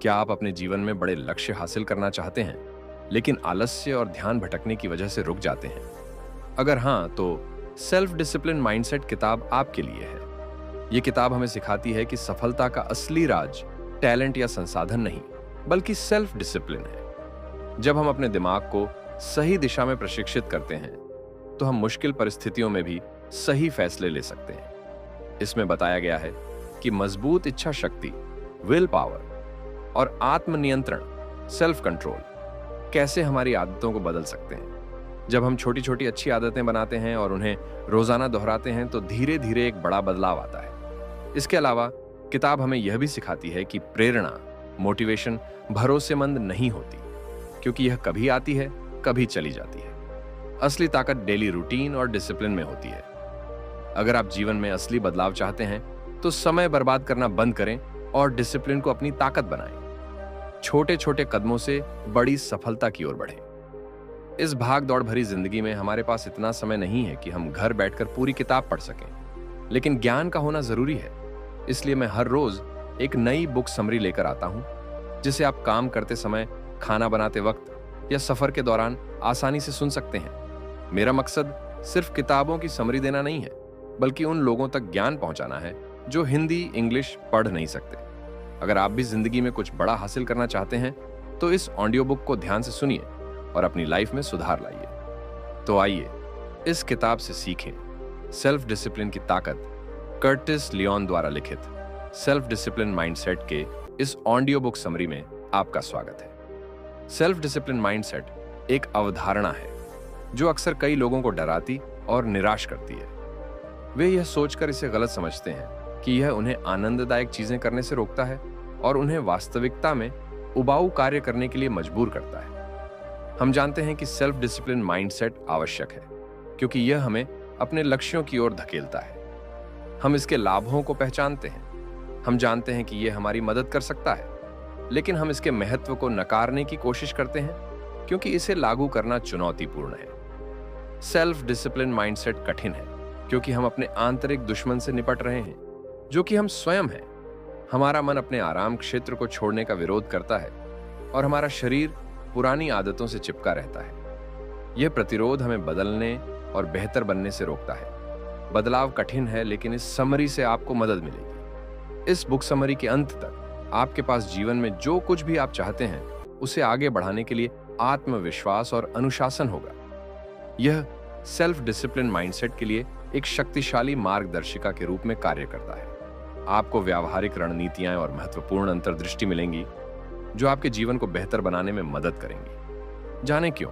क्या आप अपने जीवन में बड़े लक्ष्य हासिल करना चाहते हैं, लेकिन आलस्य और ध्यान भटकने की वजह से रुक जाते हैं? अगर हाँ, तो सेल्फ डिसिप्लिन माइंडसेट किताब आपके लिए है। ये किताब हमें सिखाती है कि सफलता का असली राज टैलेंट या संसाधन नहीं, बल्कि सेल्फ डिसिप्लिन है। जब हम अपने दिमाग को सही दिशा में प्रशिक्षित करते हैं, तो हम मुश्किल परिस्थितियों में भी सही फैसले ले सकते हैं। इसमें बताया गया है कि मजबूत इच्छा शक्ति, विल पावर और आत्मनियंत्रण, सेल्फ कंट्रोल कैसे हमारी आदतों को बदल सकते हैं। जब हम छोटी छोटी अच्छी आदतें बनाते हैं और उन्हें रोजाना दोहराते हैं, तो धीरे धीरे एक बड़ा बदलाव आता है। इसके अलावा किताब हमें यह भी सिखाती है कि प्रेरणा, मोटिवेशन भरोसेमंद नहीं होती, क्योंकि यह कभी आती है, कभी चली जाती है। असली ताकत डेली रूटीन और डिसिप्लिन में होती है। अगर आप जीवन में असली बदलाव चाहते हैं, तो समय बर्बाद करना बंद करें और डिसिप्लिन को अपनी ताकत बनाएं। छोटे छोटे कदमों से बड़ी सफलता की ओर बढ़ें। इस भाग दौड़ भरी जिंदगी में हमारे पास इतना समय नहीं है कि हम घर बैठकर पूरी किताब पढ़ सकें, लेकिन ज्ञान का होना जरूरी है। इसलिए मैं हर रोज एक नई बुक समरी लेकर आता हूं, जिसे आप काम करते समय, खाना बनाते वक्त या सफर के दौरान आसानी से सुन सकते हैं। मेरा मकसद सिर्फ किताबों की समरी देना नहीं है, बल्कि उन लोगों तक ज्ञान पहुंचाना है जो हिंदी, इंग्लिश पढ़ नहीं सकते। अगर आप भी जिंदगी में कुछ बड़ा हासिल करना चाहते हैं, तो इस ऑडियो बुक को ध्यान से सुनिए और अपनी लाइफ में सुधार लाइए। तो आइए इस किताब से सीखें सेल्फ डिसिप्लिन की ताकत। कर्टिस लियोन द्वारा लिखित सेल्फ डिसिप्लिन माइंडसेट के इस ऑडियो बुक समरी में आपका स्वागत है। सेल्फ डिसिप्लिन माइंडसेट एक अवधारणा है जो अक्सर कई लोगों को डराती और निराश करती है। वे यह सोचकर इसे गलत समझते हैं कि यह उन्हें आनंददायक चीजें करने से रोकता है और उन्हें वास्तविकता में उबाऊ कार्य करने के लिए मजबूर करता है। हम जानते हैं कि सेल्फ डिसिप्लिन माइंडसेट आवश्यक है, क्योंकि यह हमें अपने लक्ष्यों की ओर धकेलता है। हम इसके लाभों को पहचानते हैं। हम जानते हैं कि यह हमारी मदद कर सकता है, लेकिन हम इसके महत्व को नकारने की कोशिश करते हैं, क्योंकि इसे लागू करना चुनौतीपूर्ण है। सेल्फ डिसिप्लिन माइंडसेट कठिन है, क्योंकि हम अपने आंतरिक दुश्मन से निपट रहे हैं, जो कि हम स्वयं हैं। हमारा मन अपने आराम क्षेत्र को छोड़ने का विरोध करता है और हमारा शरीर पुरानी आदतों से चिपका रहता है। यह प्रतिरोध हमें बदलने और बेहतर बनने से रोकता है। बदलाव कठिन है, लेकिन इस समरी से आपको मदद मिलेगी। इस बुक समरी के अंत तक आपके पास जीवन में जो कुछ भी आप चाहते हैं, उसे आगे बढ़ाने के लिए आत्मविश्वास और अनुशासन होगा। यह सेल्फ डिसिप्लिन माइंडसेट के लिए एक शक्तिशाली मार्गदर्शिका के रूप में कार्य करता है। आपको व्यावहारिक रणनीतियां और महत्वपूर्ण अंतर्दृष्टि मिलेंगी, जो आपके जीवन को बेहतर बनाने में मदद करेंगी। जाने क्यों?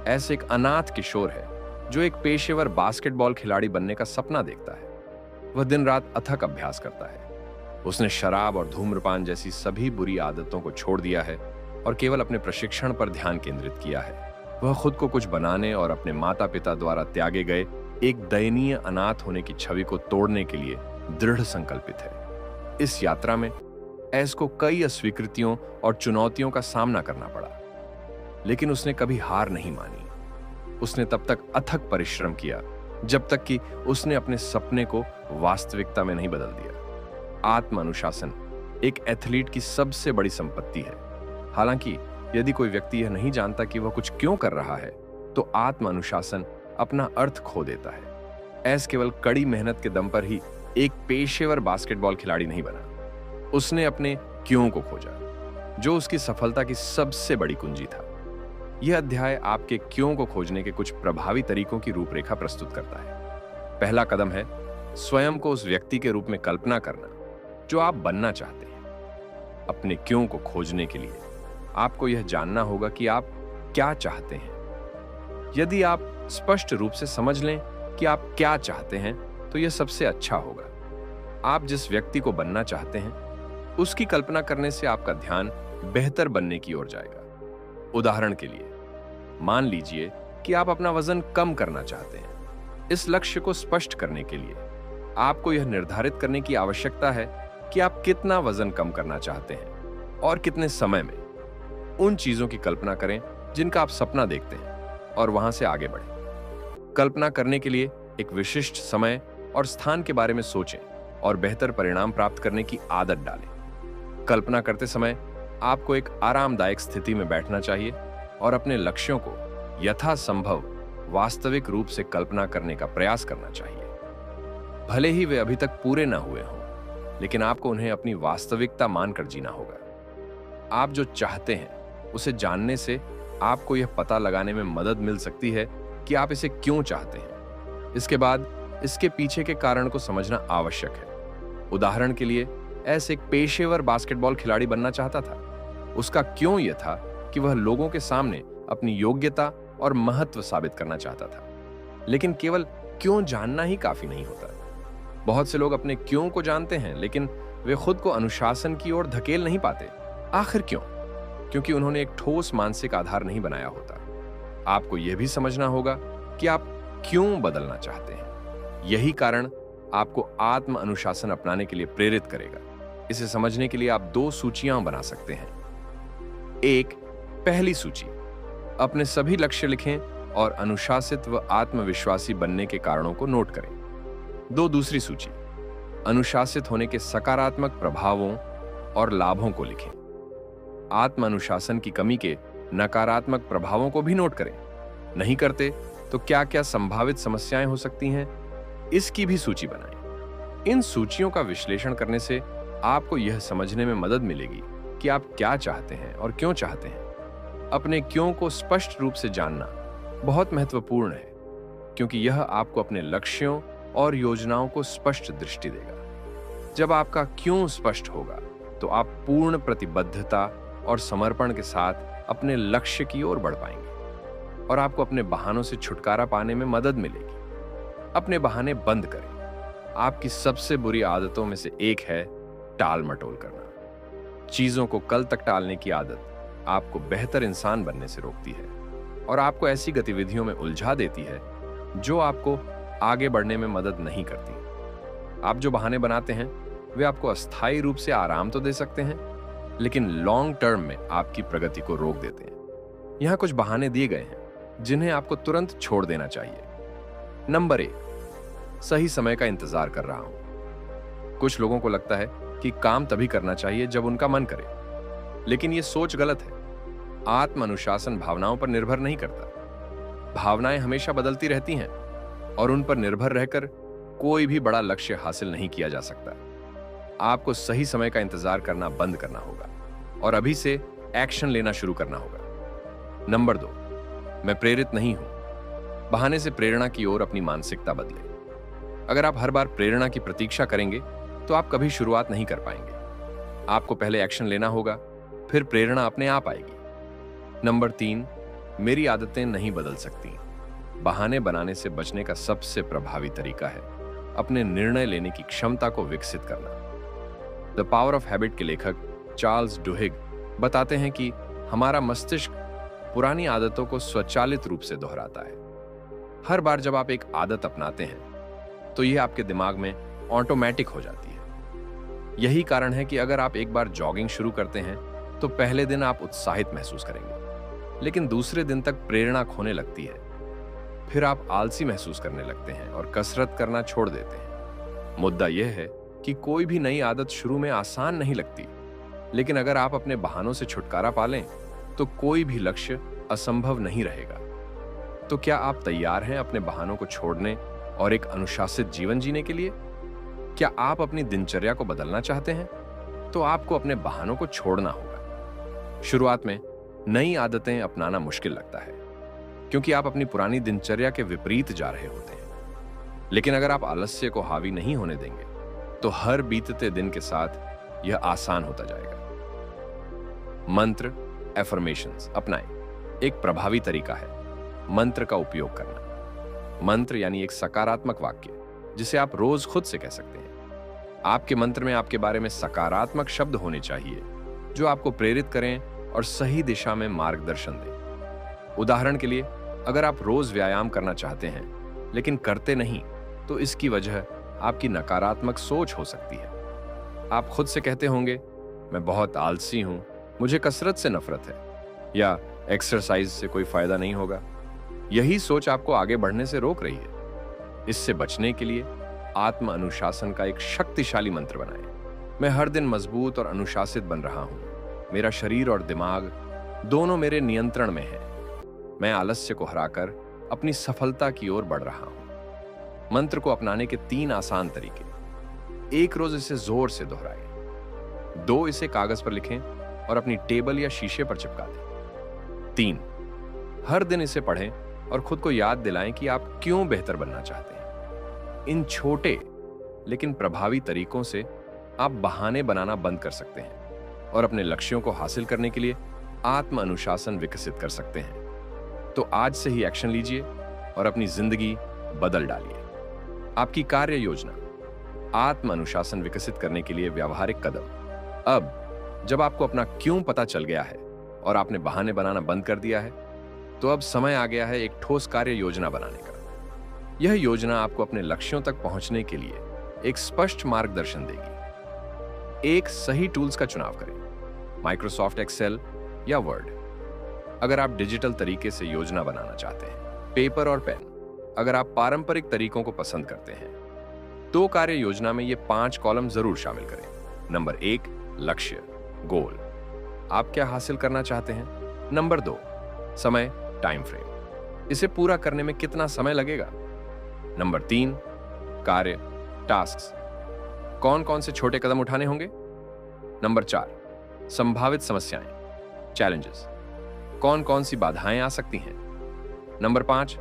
ऐसे एक अनाथ किशोर है जो एक पेशेवर बास्केटबॉल खिलाड़ी बनने का सपना देखता है। वह दिन रात अथक अभ्यास करता है। उसने शराब और धूम्रपान जैसी सभी बुरी आदतों को छोड़ दिया है और केवल अपने प्रशिक्षण पर ध्यान केंद्रित किया है। वह खुद को कुछ बनाने और अपने माता पिता द्वारा त्यागे गए एक दयनीय अनाथ होने की छवि को तोड़ने के लिए दृढ़ संकल्पित है। इस यात्रा में ऐस को कई अस्वीकृतियों और चुनौतियों का सामना करना पड़ा, लेकिन उसने कभी हार नहीं मानी। उसने तब तक अथक परिश्रम किया जब तक कि उसने अपने सपने को वास्तविकता में नहीं बदल दिया। आत्म अनुशासन एक एथलीट की सबसे बड़ी संपत्ति है। हालांकि यदि कोई व्यक्ति यह नहीं जानता कि वह कुछ क्यों कर रहा है, तो आत्म अनुशासन अपना अर्थ खो देता है। ऐस केवल कड़ी मेहनत के दम पर ही एक पेशेवर बास्केटबॉल खिलाड़ी नहीं बना। उसने अपने क्यों को खोजा, जो उसकी सफलता की सबसे बड़ी कुंजी था। यह अध्याय आपके क्यों को खोजने के कुछ प्रभावी तरीकों की रूपरेखा प्रस्तुत करता है। पहला कदम है स्वयं को उस व्यक्ति के रूप में कल्पना करना जो आप बनना चाहते हैं। अपने क्यों को खोजने के लिए आपको यह जानना होगा कि आप क्या चाहते हैं। यदि आप स्पष्ट रूप से समझ लें कि आप क्या चाहते हैं, तो यह सबसे अच्छा होगा। आप जिस व्यक्ति को बनना चाहते हैं, उसकी कल्पना करने से आपका ध्यान बेहतर बनने की ओर जाएगा। उदाहरण के लिए, मान लीजिए कि आप अपना वजन कम करना चाहते हैं। इस लक्ष्य को स्पष्ट करने के लिए आपको यह निर्धारित करने की आवश्यकता है कि आप कितना वजन कम करना चाहते हैं और कितने समय में। उन चीजों की कल्पना करें जिनका आप सपना देखते हैं और वहां से आगे बढ़ें। कल्पना करने के लिए एक विशिष्ट समय और स्थान के बारे में सोचें और बेहतर परिणाम प्राप्त करने की आदत डालें। कल्पना करते समय आपको एक आरामदायक स्थिति में बैठना चाहिए और अपने लक्ष्यों को यथासंभव वास्तविक रूप से कल्पना करने का प्रयास करना चाहिए। भले ही वे अभी तक पूरे न हुए हों, लेकिन आपको उन्हें अपनी वास्तविकता मानकर जीना होगा। आप जो चाहते हैं उसे जानने से आपको यह पता लगाने में मदद मिल सकती है कि आप इसे क्यों चाहते हैं। इसके बाद इसके पीछे के कारण को समझना आवश्यक है। उदाहरण के लिए, एस एक पेशेवर बास्केटबॉल खिलाड़ी बनना चाहता था। उसका क्यों यह था कि वह लोगों के सामने अपनी योग्यता और महत्व साबित करना चाहता था। लेकिन केवल क्यों जानना ही काफी नहीं होता। बहुत से लोग अपने क्यों को जानते हैं, लेकिन वे खुद को अनुशासन की ओर धकेल नहीं पाते। आखिर क्यों? क्योंकि उन्होंने एक ठोस मानसिक आधार नहीं बनाया होता। आपको यह भी समझना होगा कि आप क्यों बदलना चाहते हैं। यही कारण आपको आत्म अनुशासन अपनाने के लिए प्रेरित करेगा। इसे समझने के लिए आप 2 सूचियां बना सकते हैं। एक, पहली सूची, अपने सभी लक्ष्य लिखें और अनुशासित व आत्मविश्वासी बनने के कारणों को नोट करें। 2, दूसरी सूची, अनुशासित होने के सकारात्मक प्रभावों और लाभों को लिखें। आत्म अनुशासन की कमी के नकारात्मक प्रभावों को भी नोट करें। नहीं करते तो क्या क्या संभावित समस्याएं हो सकती हैं, इसकी भी सूची बनाएं। इन सूचियों का विश्लेषण करने से आपको यह समझने में मदद मिलेगी कि आप क्या चाहते हैं और क्यों चाहते हैं। अपने क्यों को स्पष्ट रूप से जानना बहुत महत्वपूर्ण है, क्योंकि यह आपको अपने लक्ष्यों और योजनाओं को स्पष्ट दृष्टि देगा। जब आपका क्यों स्पष्ट होगा तो आप पूर्ण प्रतिबद्धता और समर्पण के साथ अपने लक्ष्य की ओर बढ़ पाएंगे और आपको अपने बहानों से छुटकारा पाने में मदद मिलेगी। अपने बहाने बंद करें। आपकी सबसे बुरी आदतों में से एक है टाल मटोल करना। चीजों को कल तक टालने की आदत आपको बेहतर इंसान बनने से रोकती है और आपको ऐसी गतिविधियों में उलझा देती है जो आपको आगे बढ़ने में मदद नहीं करती। आप जो बहाने बनाते हैं वे आपको अस्थायी रूप से आराम तो दे सकते हैं, लेकिन लॉन्ग टर्म में आपकी प्रगति को रोक देते हैं। यहां कुछ बहाने दिए गए हैं जिन्हें आपको तुरंत छोड़ देना चाहिए। नंबर 1, सही समय का इंतजार कर रहा हूं। कुछ लोगों को लगता है कि काम तभी करना चाहिए जब उनका मन करे, लेकिन यह सोच गलत है। आत्म अनुशासन भावनाओं पर निर्भर नहीं करता। भावनाएं हमेशा बदलती रहती हैं और उन पर निर्भर रहकर कोई भी बड़ा लक्ष्य हासिल नहीं किया जा सकता। आपको सही समय का इंतजार करना बंद करना होगा और अभी से एक्शन लेना शुरू करना होगा। नंबर 2, मैं प्रेरित नहीं हूं। बहाने से प्रेरणा की ओर अपनी मानसिकता बदले। अगर आप हर बार प्रेरणा की प्रतीक्षा करेंगे तो आप कभी शुरुआत नहीं कर पाएंगे। आपको पहले एक्शन लेना होगा, फिर प्रेरणा अपने आप आएगी। नंबर 3, मेरी आदतें नहीं बदल सकती। बहाने बनाने से बचने का सबसे प्रभावी तरीका है अपने निर्णय लेने की क्षमता को विकसित करना। द पावर ऑफ हैबिट के लेखक चार्ल्स डुहिग बताते हैं कि हमारा मस्तिष्क पुरानी आदतों को स्वचालित रूप से दोहराता है। हर बार जब आप एक आदत अपनाते हैं तो यह आपके दिमाग में ऑटोमेटिक हो जाती है। यही कारण है कि अगर आप एक बार जॉगिंग शुरू करते हैं तो पहले दिन आप उत्साहित महसूस करेंगे, लेकिन दूसरे दिन तक प्रेरणा खोने लगती है। फिर आप आलसी महसूस करने लगते हैं और कसरत करना छोड़ देते हैं। मुद्दा यह है कि कोई भी नई आदत शुरू में आसान नहीं लगती, लेकिन अगर आप अपने बहानों से छुटकारा पा लें तो कोई भी लक्ष्य असंभव नहीं रहेगा। तो क्या आप तैयार हैं अपने बहानों को छोड़ने और एक अनुशासित जीवन जीने के लिए? क्या आप अपनी दिनचर्या को बदलना चाहते हैं? तो आपको अपने बहानों को छोड़ना होगा। शुरुआत में नई आदतें अपनाना मुश्किल लगता है, क्योंकि आप अपनी पुरानी दिनचर्या के विपरीत जा रहे होते हैं। लेकिन अगर आप आलस्य को हावी नहीं होने देंगे तो हर बीतते दिन के साथ यह आसान होता जाएगा। मंत्र, एफर्मेशंस अपनाएं। एक प्रभावी तरीका है मंत्र का उपयोग करना। मंत्र यानी एक सकारात्मक वाक्य जिसे आप रोज खुद से कह सकते हैं। आपके मंत्र में आपके बारे में सकारात्मक शब्द होने चाहिए जो आपको प्रेरित करें और सही दिशा में मार्गदर्शन दें। उदाहरण के लिए, अगर आप रोज व्यायाम करना चाहते हैं लेकिन करते नहीं, तो इसकी वजह आपकी नकारात्मक सोच हो सकती है। आप खुद से कहते होंगे, मैं बहुत आलसी हूं, मुझे कसरत से नफरत है, या एक्सरसाइज से कोई फायदा नहीं होगा। यही सोच आपको आगे बढ़ने से रोक रही है। इससे बचने के लिए आत्म अनुशासन का एक शक्तिशाली मंत्र बनाएं। मैं हर दिन मजबूत और अनुशासित बन रहा हूं। मेरा शरीर और दिमाग दोनों मेरे नियंत्रण में है। मैं आलस्य को हराकर अपनी सफलता की ओर बढ़ रहा हूं। मंत्र को अपनाने के 3 आसान तरीके। 1 रोज इसे जोर से दोहराएं। 2 इसे कागज पर लिखें और अपनी टेबल या शीशे पर चिपका दें। 3 हर दिन इसे पढ़ें और खुद को याद दिलाएं कि आप क्यों बेहतर बनना चाहते हैं। इन छोटे लेकिन प्रभावी तरीकों से आप बहाने बनाना बंद कर सकते हैं और अपने लक्ष्यों को हासिल करने के लिए आत्म अनुशासन विकसित कर सकते हैं। तो आज से ही एक्शन लीजिए और अपनी जिंदगी बदल डालिए। आपकी कार्य योजना, आत्म अनुशासन विकसित करने के लिए व्यावहारिक कदम। अब जब आपको अपना क्यों पता चल गया है और आपने बहाने बनाना बंद कर दिया है, तो अब समय आ गया है एक ठोस कार्य योजना बनाने का। यह योजना आपको अपने लक्ष्यों तक पहुंचने के लिए एक स्पष्ट मार्गदर्शन देगी। एक सही टूल्स का चुनाव करें, माइक्रोसॉफ्ट एक्सेल या वर्ड अगर आप डिजिटल तरीके से योजना बनाना चाहते हैं, पेपर और पेन अगर आप पारंपरिक तरीकों को पसंद करते हैं। तो कार्य योजना में ये 5 कॉलम जरूर शामिल करें। नंबर 1, लक्ष्य, गोल, आप क्या हासिल करना चाहते हैं। नंबर 2, समय, टाइम फ्रेम, इसे पूरा करने में कितना समय लगेगा। नंबर 3, कार्य, टास्क्स, कौन कौन से छोटे कदम उठाने होंगे। नंबर 4, संभावित समस्याएं, चैलेंजेस, कौन कौन सी बाधाएं आ सकती हैं। नंबर 5,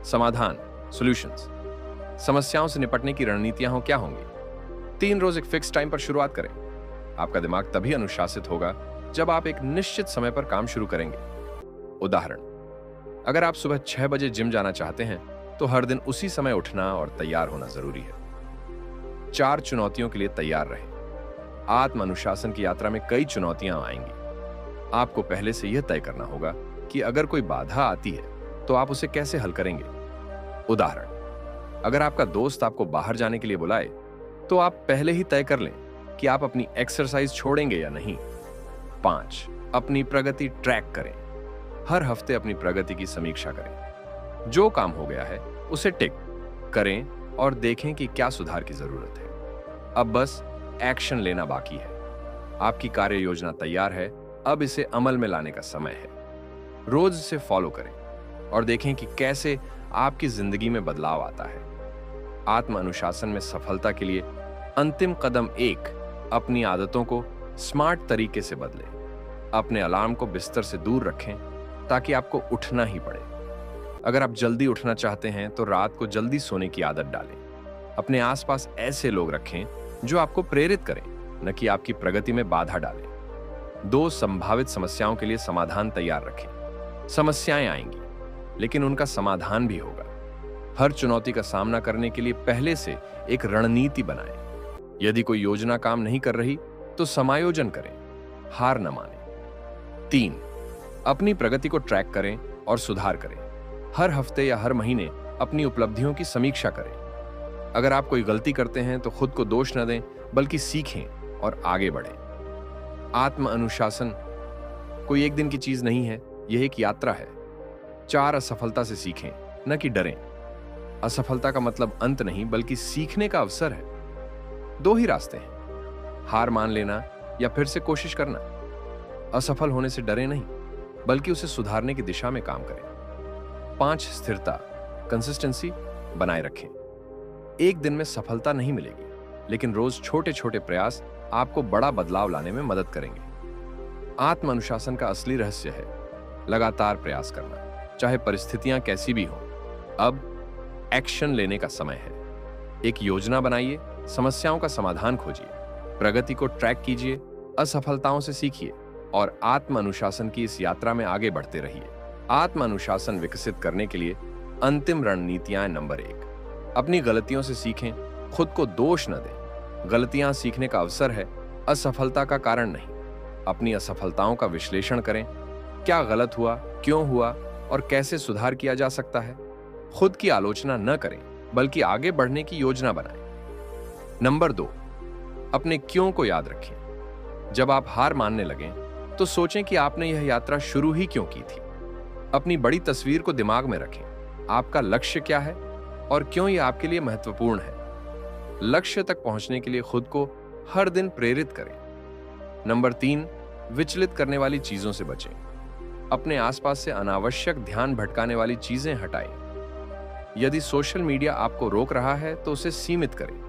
समाधान, सॉल्यूशंस, समस्याओं से निपटने की रणनीतियां क्या होंगी। 3 रोज एक फिक्स टाइम पर शुरुआत करें। आपका दिमाग तभी अनुशासित होगा जब आप एक निश्चित समय पर काम शुरू करेंगे। उदाहरण, अगर आप सुबह 6 बजे जिम जाना चाहते हैं तो हर दिन उसी समय उठना और तैयार होना जरूरी है। 4 चुनौतियों के लिए तैयार रहें। आत्म अनुशासन की यात्रा में कई चुनौतियां आएंगी। आपको पहले से यह तय करना होगा कि अगर कोई बाधा आती है तो आप उसे कैसे हल करेंगे। उदाहरण, अगर आपका दोस्त आपको बाहर जाने के लिए बुलाए तो आप पहले ही तय कर लें कि आप अपनी एक्सरसाइज छोड़ेंगे या नहीं। 5, अपनी प्रगति ट्रैक करें। हर हफ्ते अपनी प्रगति की समीक्षा करें। जो काम हो गया है उसे टिक करें और देखें कि क्या सुधार की जरूरत है। अब बस एक्शन लेना बाकी है। आपकी कार्य योजना तैयार है, अब इसे अमल में लाने का समय है। रोज इसे फॉलो करें और देखें कि कैसे आपकी जिंदगी में बदलाव आता है। आत्म अनुशासन में सफलता के लिए अंतिम कदम 1, अपनी आदतों को स्मार्ट तरीके से बदलें। अपने अलार्म को बिस्तर से दूर रखें ताकि आपको उठना ही पड़े। अगर आप जल्दी उठना चाहते हैं तो रात को जल्दी सोने की आदत डालें। अपने आसपास ऐसे लोग रखें जो आपको प्रेरित करें, न कि आपकी प्रगति में बाधा डालें। 2, संभावित समस्याओं के लिए समाधान तैयार रखें। समस्याएं आएंगी, लेकिन उनका समाधान भी होगा। हर चुनौती का सामना करने के लिए पहले से एक रणनीति बनाएं। यदि कोई योजना काम नहीं कर रही तो समायोजन करें, हार न मानें। 3, अपनी प्रगति को ट्रैक करें और सुधार करें। हर हफ्ते या हर महीने अपनी उपलब्धियों की समीक्षा करें। अगर आप कोई गलती करते हैं तो खुद को दोष न दें, बल्कि सीखें और आगे बढ़ें। आत्म अनुशासन कोई एक दिन की चीज नहीं है, यह एक यात्रा है। 4, असफलता से सीखें, न कि डरें। असफलता का मतलब अंत नहीं, बल्कि सीखने का अवसर है। 2 ही रास्ते हैं, हार मान लेना या फिर से कोशिश करना। असफल होने से डरे नहीं, बल्कि उसे सुधारने की दिशा में काम करें। 5, स्थिरता, कंसिस्टेंसी बनाए रखें। एक दिन में सफलता नहीं मिलेगी, लेकिन रोज छोटे छोटे प्रयास आपको बड़ा बदलाव लाने में मदद करेंगे। आत्म अनुशासन का असली रहस्य है लगातार प्रयास करना, चाहे परिस्थितियां कैसी भी हों। अब एक्शन लेने का समय है। एक योजना बनाइए, समस्याओं का समाधान खोजिए, प्रगति को ट्रैक कीजिए, असफलताओं से सीखिए और आत्म अनुशासन की इस यात्रा में आगे बढ़ते रहिए। आत्म अनुशासन विकसित करने के लिए अंतिम रणनीतियां। नंबर 1, अपनी गलतियों से सीखें, खुद को दोष न दें। गलतियां सीखने का अवसर है, असफलता का कारण नहीं। अपनी असफलताओं का विश्लेषण करें, क्या गलत हुआ, क्यों हुआ और कैसे सुधार किया जा सकता है। खुद की आलोचना न करें, बल्कि आगे बढ़ने की योजना बनाएं। नंबर 2, अपने क्यों को याद रखें। जब आप हार मानने लगें तो सोचें कि आपने यह यात्रा शुरू ही क्यों की थी। अपनी बड़ी तस्वीर को दिमाग में रखें। आपका लक्ष्य क्या है और क्यों यह आपके लिए महत्वपूर्ण है। लक्ष्य तक पहुंचने के लिए खुद को हर दिन प्रेरित करें। नंबर 3, विचलित करने वाली चीजों से बचें। अपने आसपास से अनावश्यक ध्यान भटकाने वाली चीजें हटाएं। यदि सोशल मीडिया आपको रोक रहा है तो उसे सीमित करें।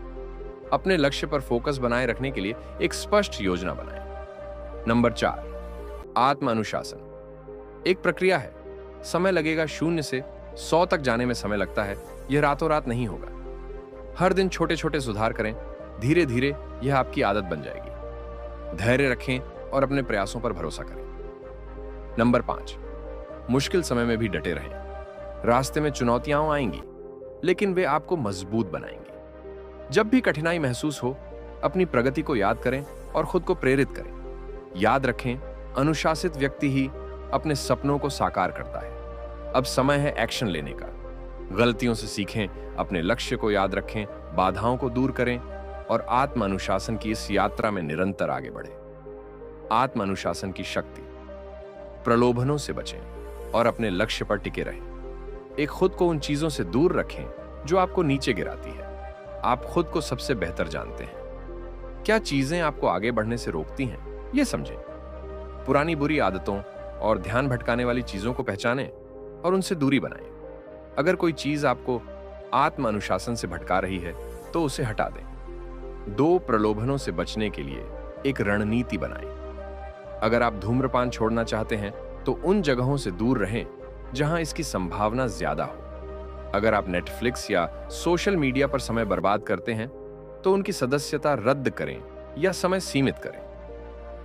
अपने लक्ष्य पर फोकस बनाए रखने के लिए एक स्पष्ट योजना बनाएं। नंबर 4, आत्म अनुशासन एक प्रक्रिया है। समय लगेगा। 0 से 100 तक जाने में समय लगता है। यह रातों रात नहीं होगा। हर दिन छोटे छोटे सुधार करें। धीरे धीरे यह आपकी आदत बन जाएगी। धैर्य रखें और अपने प्रयासों पर भरोसा करें। नंबर 5, मुश्किल समय में भी डटे रहें। रास्ते में चुनौतियां आएंगी, लेकिन वे आपको मजबूत बनाएंगी। जब भी कठिनाई महसूस हो, अपनी प्रगति को याद करें और खुद को प्रेरित करें। याद रखें, अनुशासित व्यक्ति ही अपने सपनों को साकार करता है। अब समय है एक्शन लेने का। गलतियों से सीखें, अपने लक्ष्य को याद रखें, बाधाओं को दूर करें और आत्म अनुशासन की इस यात्रा में निरंतर आगे बढ़ें। आत्म अनुशासन की शक्ति। प्रलोभनों से बचें और अपने लक्ष्य पर टिके रहें। एक खुद को उन चीजों से दूर रखें जो आपको नीचे गिराती है। आप खुद को सबसे बेहतर जानते हैं। क्या चीजें आपको आगे बढ़ने से रोकती हैं, यह समझें। पुरानी बुरी आदतों और ध्यान भटकाने वाली चीजों को पहचानें और उनसे दूरी बनाएं। अगर कोई चीज आपको आत्म अनुशासन से भटका रही है तो उसे हटा दें। 2 प्रलोभनों से बचने के लिए एक रणनीति बनाएं। अगर आप धूम्रपान छोड़ना चाहते हैं तो उन जगहों से दूर रहें जहां इसकी संभावना ज्यादा हो। अगर आप नेटफ्लिक्स या सोशल मीडिया पर समय बर्बाद करते हैं तो उनकी सदस्यता रद्द करें या समय सीमित करें।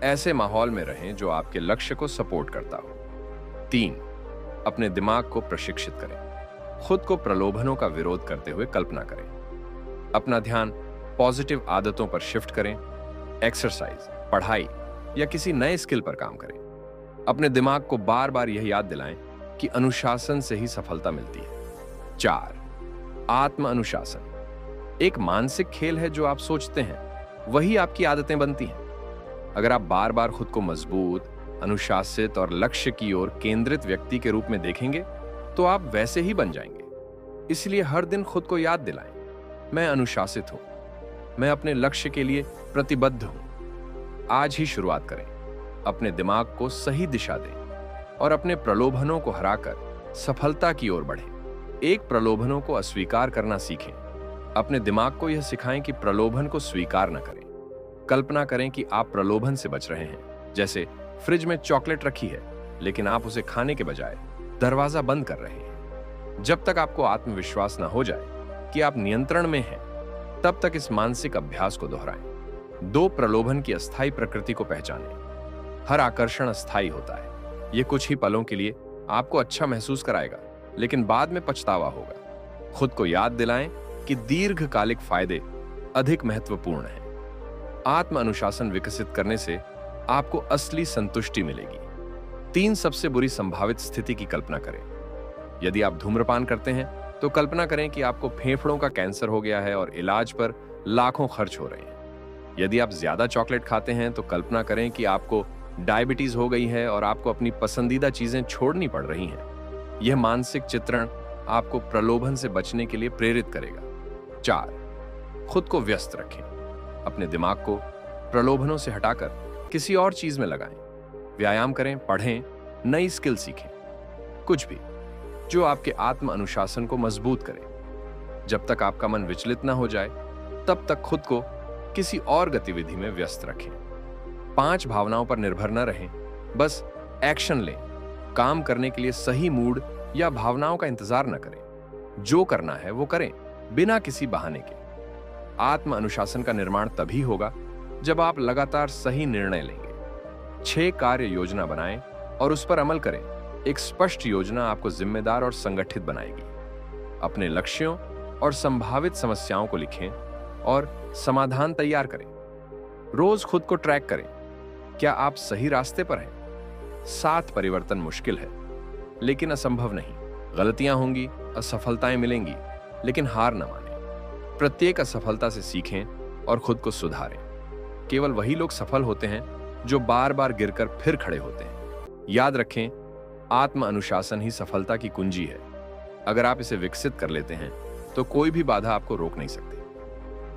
ऐसे माहौल में रहें जो आपके लक्ष्य को सपोर्ट करता हो। 3, अपने दिमाग को प्रशिक्षित करें। खुद को प्रलोभनों का विरोध करते हुए कल्पना करें। अपना ध्यान पॉजिटिव आदतों पर शिफ्ट करें। एक्सरसाइज, पढ़ाई या किसी नए स्किल पर काम करें। अपने दिमाग को बार बार यह याद दिलाएं कि अनुशासन से ही सफलता मिलती है। 4, आत्म अनुशासन एक मानसिक खेल है। जो आप सोचते हैं वही आपकी आदतें बनती हैं। अगर आप बार बार खुद को मजबूत, अनुशासित और लक्ष्य की ओर केंद्रित व्यक्ति के रूप में देखेंगे तो आप वैसे ही बन जाएंगे। इसलिए हर दिन खुद को याद दिलाएं, मैं अनुशासित हूं, मैं अपने लक्ष्य के लिए प्रतिबद्ध हूं। आज ही शुरुआत करें। अपने दिमाग को सही दिशा दें और अपने प्रलोभनों को हराकर सफलता की ओर बढ़ें। एक प्रलोभनों को अस्वीकार करना सीखें। अपने दिमाग को यह सिखाएं कि प्रलोभन को स्वीकार न करें। कल्पना करें कि आप प्रलोभन से बच रहे हैं। जैसे फ्रिज में चॉकलेट रखी है, लेकिन आप उसे खाने के बजाय दरवाजा बंद कर रहे हैं। जब तक आपको आत्मविश्वास न हो जाए कि आप नियंत्रण में हैं, तब तक इस मानसिक अभ्यास को दोहराएं। 2 प्रलोभन की अस्थायी प्रकृति को पहचानें। हर आकर्षण अस्थायी होता है। यह कुछ ही पलों के लिए आपको अच्छा महसूस कराएगा, लेकिन बाद में पछतावा होगा। खुद को याद दिलाएं कि दीर्घकालिक फायदे अधिक महत्वपूर्ण हैं। आत्म अनुशासन विकसित करने से आपको असली संतुष्टि मिलेगी। 3 सबसे बुरी संभावित स्थिति की कल्पना करें। यदि आप धूम्रपान करते हैं तो कल्पना करें कि आपको फेफड़ों का कैंसर हो गया है और इलाज पर लाखों खर्च हो रहे हैं। यदि आप ज्यादा चॉकलेट खाते हैं तो कल्पना करें कि आपको डायबिटीज हो गई है और आपको अपनी पसंदीदा चीजें छोड़नी पड़ रही हैं। यह मानसिक चित्रण आपको प्रलोभन से बचने के लिए प्रेरित करेगा। 4, खुद को व्यस्त रखें। अपने दिमाग को प्रलोभनों से हटाकर किसी और चीज में लगाएं। व्यायाम करें, पढ़ें, नई स्किल सीखें, कुछ भी जो आपके आत्म अनुशासन को मजबूत करे। जब तक आपका मन विचलित ना हो जाए, तब तक खुद को किसी और गतिविधि में व्यस्त रखें। 5 भावनाओं पर निर्भर न रहें, बस एक्शन लें। काम करने के लिए सही मूड या भावनाओं का इंतजार न करें। जो करना है वो करें, बिना किसी बहाने के। आत्म अनुशासन का निर्माण तभी होगा जब आप लगातार सही निर्णय लेंगे। 6 कार्य योजना बनाएं और उस पर अमल करें। एक स्पष्ट योजना आपको जिम्मेदार और संगठित बनाएगी। अपने लक्ष्यों और संभावित समस्याओं को लिखें और समाधान तैयार करें। रोज खुद को ट्रैक करें, क्या आप सही रास्ते पर हैं? 7 परिवर्तन मुश्किल है, लेकिन असंभव नहीं। गलतियां होंगी, असफलताएं मिलेंगी, लेकिन हार न मानें। प्रत्येक असफलता से सीखें और खुद को सुधारें। केवल वही लोग सफल होते हैं जो बार बार गिरकर फिर खड़े होते हैं। याद रखें, आत्म अनुशासन ही सफलता की कुंजी है। अगर आप इसे विकसित कर लेते हैं तो कोई भी बाधा आपको रोक नहीं सकती।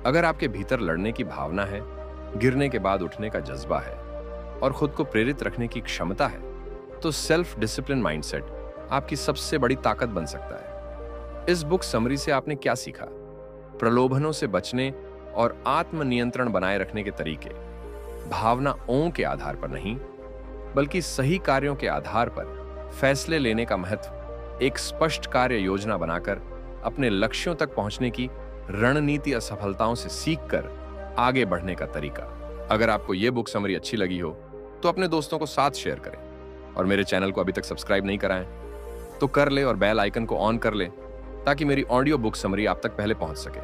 अगर आपके भीतर लड़ने की भावना है, गिरने के बाद उठने का जज्बा है, और खुद को प्रेरित रखने की क्षमता है, तो सेल्फ डिसिप्लिन माइंडसेट आपकी सबसे बड़ी ताकत बन सकता है। इस बुक समरी से आपने क्या सीखा? प्रलोभनों से बचने और आत्मनियंत्रण बनाए रखने के तरीके, भावनाओं के आधार पर नहीं, बल्कि सही कार्यों के आधार पर फैसले लेने का महत्व, एक स्पष्ट कार्य योजना बनाकर अपने लक्ष्यों तक पहुंचने की रणनीति, असफलताओं से सीखकर आगे बढ़ने का तरीका। अगर आपको यह बुक समरी अच्छी लगी हो तो अपने दोस्तों को साथ शेयर करें, और मेरे चैनल को अभी तक सब्सक्राइब नहीं करा है तो कर ले और बेल आइकन को ऑन कर ले, ताकि मेरी ऑडियो बुक समरी आप तक पहले पहुंच सके।